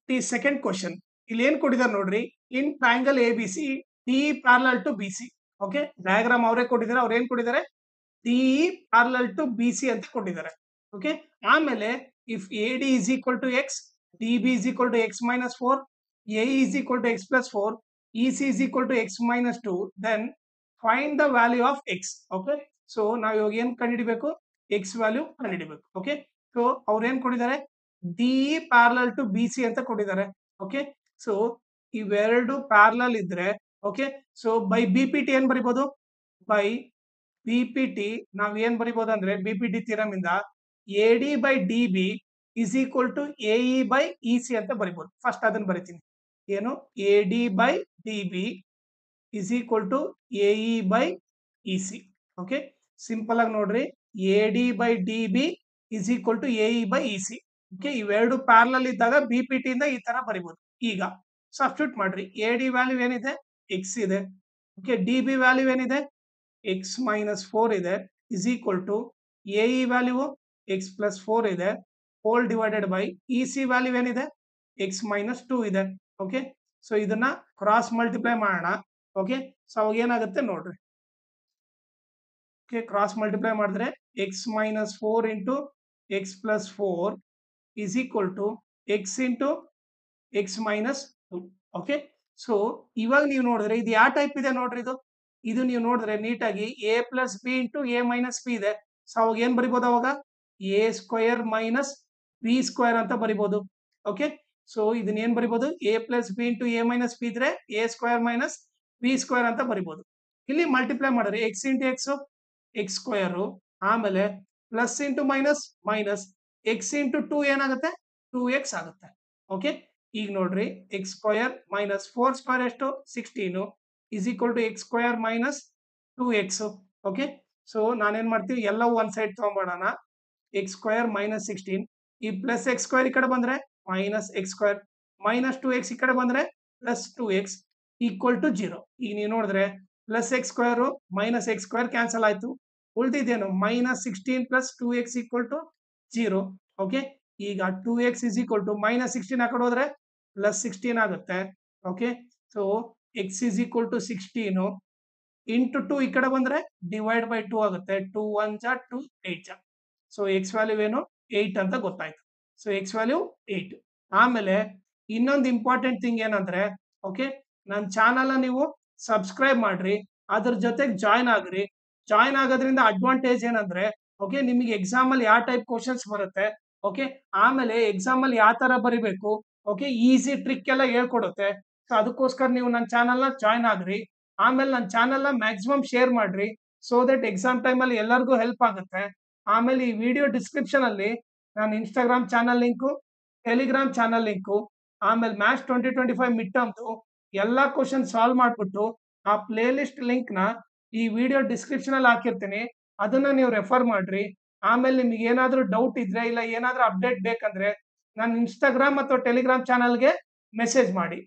The second question ಇಲ್ಲಿ ಏನ್ ಕೊಟ್ಟಿದ್ದಾರೆ ನೋಡ್ರಿ. In triangle A B C D parallel to B C. Okay, diagram ಅವರೇ ಕೊಟ್ಟಿದ್ದಾರೆ. ಅವ್ರು ಏನ್ ಕೊಟ್ಟಿದ್ದಾರೆ, D parallel to B C ಅಂತ ಕೊಟ್ಟಿದ್ದಾರೆ. ಓಕೆ, ಆಮೇಲೆ if A D is equal to x, D B is equal to x minus 4, A is equal to x plus 4, E C is equal to x minus 2, then find the value of x. Okay, so ನಾವು ಇವಾಗ ಏನ್ ಕಂಡುಹಿಡಿಬೇಕು, x value ಕಂಡುಹಿಡಿಬೇಕು. Okay, so ಅವ್ರು ಏನ್ ಕೊಟ್ಟಿದ್ದಾರೆ, D parallel to B C ಅಂತ ಕೊಟ್ಟಿದ್ದಾರೆ. ಓಕೆ, ಸೊ ಇವೆರಡು ಪ್ಯಾರಲಲ್ ಇದ್ರೆ, okay, so by B P T ಏನ್ ಬರಿಬಹುದು, ಬೈ ಬಿ ಪಿ ಟಿ ನಾವ್ ಏನ್ ಬರಿಬಹುದು ಅಂದ್ರೆ, ಬಿ ಪಿ ಟಿ ಥಿಯರಮ್ ಇಂದ A D by D B is equal to A E by E C ಅಂತ ಬರಿಬಹುದು. ಫಸ್ಟ್ ಅದನ್ನ ಬರಿತೀನಿ. ಏನು, A D by D B is equal to A E by E C. Okay, simple ಆಗಿ ನೋಡ್ರಿ, A D by D B is equal to A E by E C. Okay, ಇವೆರಡು parallel ಇದ್ದಾಗ B P T ಇಂದ ಈ ತರ ಬರಿಬಹುದು. ಈಗ substitute ಮಾಡ್ರಿ. ಎ ಡಿ ವ್ಯಾಲ್ಯೂ ಏನಿದೆ, ಎಕ್ಸ್ ಇದೆ. ಓಕೆ, ಡಿ ಬಿ ವ್ಯಾಲ್ಯೂ ಏನಿದೆ, ಎಕ್ಸ್ ಮೈನಸ್ 4 ಇದೆ, is equal to A E value x plus 4 ಇದೆ, whole divided by E C value ಏನಿದೆ, ಎಕ್ಸ್ ಮೈನಸ್ 2 ಇದೆ. ಓಕೆ, ಸೊ ಇದನ್ನ ಕ್ರಾಸ್ ಮಲ್ಟಿಪ್ಲೈ ಮಾಡೋಣ. ಓಕೆ, ಸೊ ಅವಾಗ ಏನಾಗುತ್ತೆ ನೋಡ್ರಿ. ಓಕೆ, ಕ್ರಾಸ್ ಮಲ್ಟಿಪ್ಲೈ ಮಾಡಿದ್ರೆ x minus 4 into x plus 4 is equal to x into x minus 2. Okay, so ಇವಾಗ ನೀವು ನೋಡಿದ್ರೆ ಇದು ಯಾವ ಟೈಪ್ ಇದೆ ನೋಡ್ರಿ. ಇದು ನೀವು ನೋಡಿದ್ರೆ ನೀಟಾಗಿ A plus B into A minus B ಇದೆ. ಸೊ ಅವಾಗ ಏನ್ ಬರಿಬಹುದು, ಅವಾಗ A square minus B square ಅಂತ ಬರಿಬಹುದು. ಓಕೆ, ಸೊ ಇದನ್ನ ಏನ್ ಬರಿಬಹುದು, A plus B into A minus B ಇದ್ರೆ A square minus B square ಅಂತ ಬರಿಬಹುದು. ಇಲ್ಲಿ ಮಲ್ಟಿಪ್ಲೈ ಮಾಡಿದ್ರೆ x into x x square, ಆಮೇಲೆ plus into minus minus x into 2 ಏನಾಗುತ್ತೆ, 2x ಆಗುತ್ತೆ. ಓಕೆ, ಈಗ ನೋಡ್ರಿ, ಎಕ್ಸ್ ಸ್ಕ್ವಯರ್ ಮೈನಸ್ 4 ಸ್ಕ್ವಯರ್ ಎಷ್ಟು, 16 is equal to x square minus 2x. Okay, so ನಾನೇನ್ ಮಾಡ್ತೀವಿ, ಎಲ್ಲವೂ ಒಂದ್ ಸೈಡ್ ತಗೊಂಡ್ಬಿಡೋಣ. ಎಕ್ಸ್ ಸ್ಕ್ವಯರ್ ಮೈನಸ್ 16, ಈ ಪ್ಲಸ್ ಎಕ್ಸ್ ಸ್ಕ್ವಯರ್ ಈ ಕಡೆ ಬಂದ್ರೆ minus x square, minus 2x ಈ ಕಡೆ ಬಂದ್ರೆ ಪ್ಲಸ್ 2x ಈಕ್ವಲ್ ಟು 0. ಈಗ ನೀವು ನೋಡಿದ್ರೆ plus x square minus x square cancel ಆಯ್ತು. ಉಳಿದಿದ್ದೇನು, minus 16 plus 2x equal to 0. Okay, ಈಗ 2x is equal to minus 16 ಆ ಕಡೆ ಹೋದ್ರೆ ಪ್ಲಸ್ 16 ಆಗುತ್ತೆ. Okay, so x is equal to 16 into 2 ಈ ಕಡೆ ಬಂದ್ರೆ ಡಿವೈಡ್ ಬೈ 2 ಆಗುತ್ತೆ. 2 1 ಜಾ 2 8 ಜಾ. ಸೊ ಎಕ್ಸ್ ವ್ಯಾಲ್ಯೂ ಏನು, 8 ಅಂತ ಗೊತ್ತಾಯ್ತು. So X value 8. ಆಮೇಲೆ ಇನ್ನೊಂದು ಇಂಪಾರ್ಟೆಂಟ್ ಥಿಂಗ್ ಏನಂದ್ರೆ, ಓಕೆ, ನನ್ನ ಚಾನಲ್ ನೀವು ಸಬ್ಸ್ಕ್ರೈಬ್ ಮಾಡ್ರಿ, ಅದ್ರ ಜೊತೆಗೆ ಜಾಯ್ನ್ ಆಗ್ರಿ. ಜಾಯ್ನ್ ಆಗೋದ್ರಿಂದ ಅಡ್ವಾಂಟೇಜ್ ಏನಂದ್ರೆ, ಓಕೆ, ನಿಮಗೆ ಎಕ್ಸಾಮ್ ಅಲ್ಲಿ ಯಾವ ಟೈಪ್ ಕ್ವಶನ್ಸ್ ಬರುತ್ತೆ, ಓಕೆ, ಆಮೇಲೆ ಎಕ್ಸಾಮ್ ಅಲ್ಲಿ ಯಾವ ತರ ಬರಿಬೇಕು, ಓಕೆ, ಈಸಿ ಟ್ರಿಕ್ ಎಲ್ಲ ಹೇಳ್ಕೊಡುತ್ತೆ. ಸೊ ಅದಕ್ಕೋಸ್ಕರ ನೀವು ನನ್ನ ಚಾನಲ್ ನ ಜಾಯ್ನ್ ಆಗ್ರಿ. ಆಮೇಲೆ ನನ್ನ ಚಾನಲ್ ನ ಮ್ಯಾಕ್ಸಿಮಮ್ ಶೇರ್ ಮಾಡ್ರಿ, ಸೊ ದಟ್ ಎಕ್ಸಾಮ್ ಟೈಮ್ ಅಲ್ಲಿ ಎಲ್ಲರಿಗೂ ಹೆಲ್ಪ್ ಆಗುತ್ತೆ. ಆಮೇಲೆ ಈ ವಿಡಿಯೋ ಡಿಸ್ಕ್ರಿಪ್ಷನ್ ಅಲ್ಲಿ ನಾನು Instagram channel link, Telegram channel link, ಆಮೇಲೆ ಮ್ಯಾಥ್ಸ್ 2025 ಮಿಡ್ ಟರ್ಮ್ದು ಎಲ್ಲಾ ಕ್ವಶನ್ ಸಾಲ್ವ್ ಮಾಡ್ಬಿಟ್ಟು ಆ ಪ್ಲೇ ಲಿಸ್ಟ್ ಲಿಂಕ್ ನ ಈ ವಿಡಿಯೋ ಡಿಸ್ಕ್ರಿಪ್ಷನ್ ಅಲ್ಲಿ ಹಾಕಿರ್ತೀನಿ. ಅದನ್ನ ನೀವು ರೆಫರ್ ಮಾಡ್ರಿ. ಆಮೇಲೆ ನಿಮ್ಗೆ ಏನಾದ್ರೂ ಡೌಟ್ ಇದ್ರೆ, ಇಲ್ಲ ಏನಾದ್ರೂ ಅಪ್ಡೇಟ್ ಬೇಕಂದ್ರೆ ನನ್ನ ಇನ್ಸ್ಟಾಗ್ರಾಮ್ ಅಥವಾ ಟೆಲಿಗ್ರಾಮ್ ಚಾನಲ್ಗೆ ಮೆಸೇಜ್ ಮಾಡಿ.